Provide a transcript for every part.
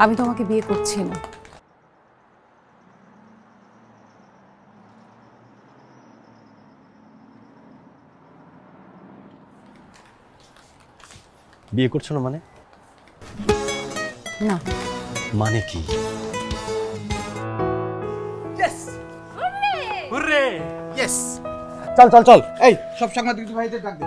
আমি তোমাকে বিয়ে করছি না। বিয়ে করছো না মানে? না মানে কি? চল চল চল, এই সব সাংবাদিক ভাইদের ডাক দে।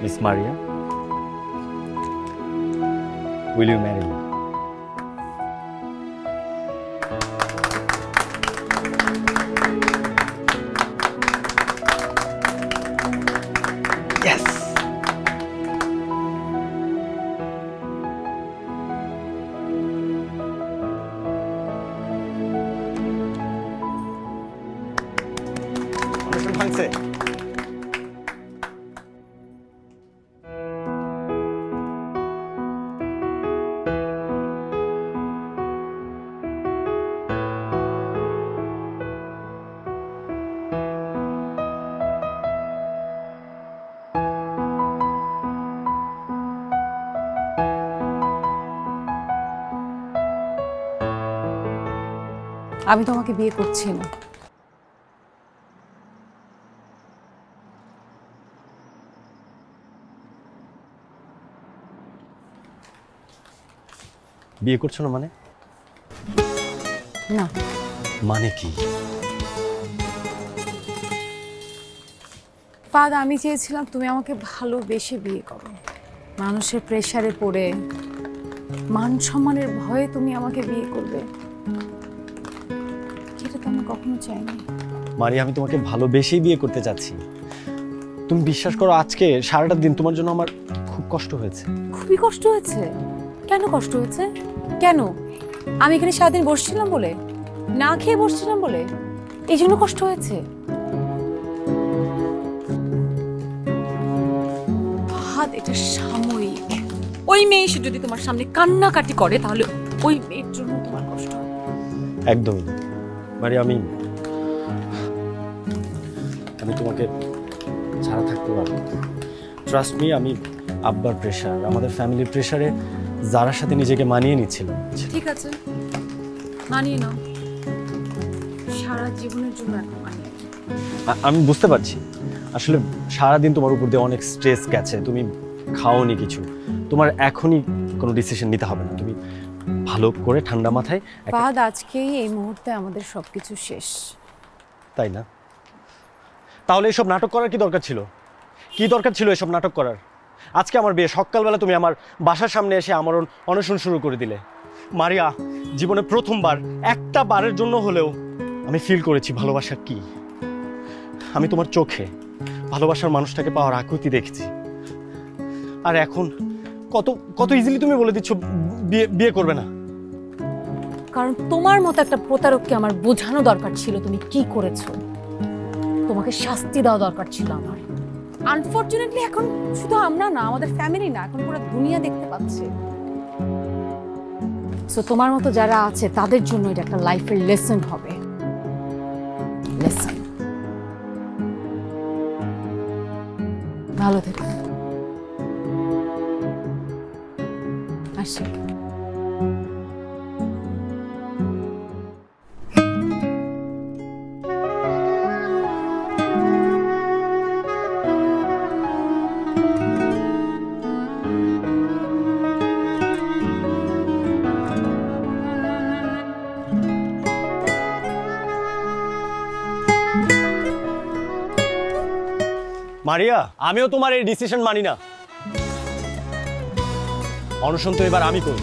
Miss Maria, will you marry me? Yes! অনুষ্ঠান ভাঙছে। আমি তোমাকে বিয়ে করছি না। বিয়ে করছো না মানে? না মানে কি? ফাদ, আমি চেয়েছিলাম তুমি আমাকে ভালোবেসে বিয়ে করো। মানুষের প্রেসারে পড়ে, মান সম্মানের ভয়ে তুমি আমাকে বিয়ে করবে, এটা তো আমি কখনো চাইনি। মারি, আমি তোমাকে ভালোবেসেই বিয়ে করতে চাচ্ছি। তুমি বিশ্বাস করো, আজকে সারাটা দিন তোমার জন্য আমার খুব কষ্ট হয়েছে। খুবই কষ্ট হয়েছে? কেন কষ্ট হয়েছে? কেন? আমি এখানে সারাদিন বসছিলাম বলে, না খেয়ে বসছিলাম বলে, এই জন্য কষ্ট হয়েছে? ফাদ, এটা সাময়িক। ওই মেয়ে এসে যদি তোমার সামনে কান্নাকাটি করে তাহলে ওই মেয়ের জন্য তোমার কষ্ট হবে। একদমই মারি, আমি তোমাকে ছাড়া থাকতে পারবো। ট্রাস্ট মি, আমি আব্বার প্রেশার, আমাদের ফ্যামিলির প্রেশারে যারার সাথে নিজেকে মানিয়ে নিচ্ছিলাম। ঠিক আছে, মানিয়ে নাও, সারা জীবনের জন্য এখন মানিয়ে নাও। আমি বুঝতে পারছি, আসলে সারাদিন তোমার উপর দিয়ে অনেক স্ট্রেস গেছে, তুমি খাওনি কিছু, তোমার এখনই কোনো ডিসিশন নিতে হবে না। তুমি ভালো করে ঠান্ডা মাথায়। ফাদ, আজকেই এই মুহূর্তে আমাদের সবকিছু শেষ। তাই না? তাহলে এসব নাটক করার কি দরকার ছিল? কি দরকার ছিল এসব নাটক করার? আজকে আমার বিয়ে, সকালবেলা তুমি আমার বাসার সামনে এসে আমার অনশন শুরু করে দিলে। মারিয়া, জীবনে প্রথমবার, একটা বারের জন্য হলেও আমি ফিল করেছি ভালোবাসা কি। আমি তোমার চোখে ভালোবাসার মানুষটাকে পাওয়ার আকুতি দেখেছি। আর এখন কত কত ইজিলি তুমি বলে দিচ্ছ বিয়ে করবে না। কারণ তোমার মতো একটা প্রতারককে আমার বোঝানো দরকার ছিল তুমি কি করেছো। তোমাকে শাস্তি দেওয়া দরকার ছিল আমার। আনফরচুনেটলি এখন শুধু আমরা না, আমাদের ফ্যামিলি না, এখন পুরো দুনিয়া দেখতে পাচ্ছে। সো তোমার মতো যারা আছে তাদের জন্য এটা একটা লাইফের লেসন হবে। লেসন। ভালো থেকো। আসি। মারিয়া, আমিও তোমার এই ডিসিশন মানি না। অনশন তো এবার আমি করি।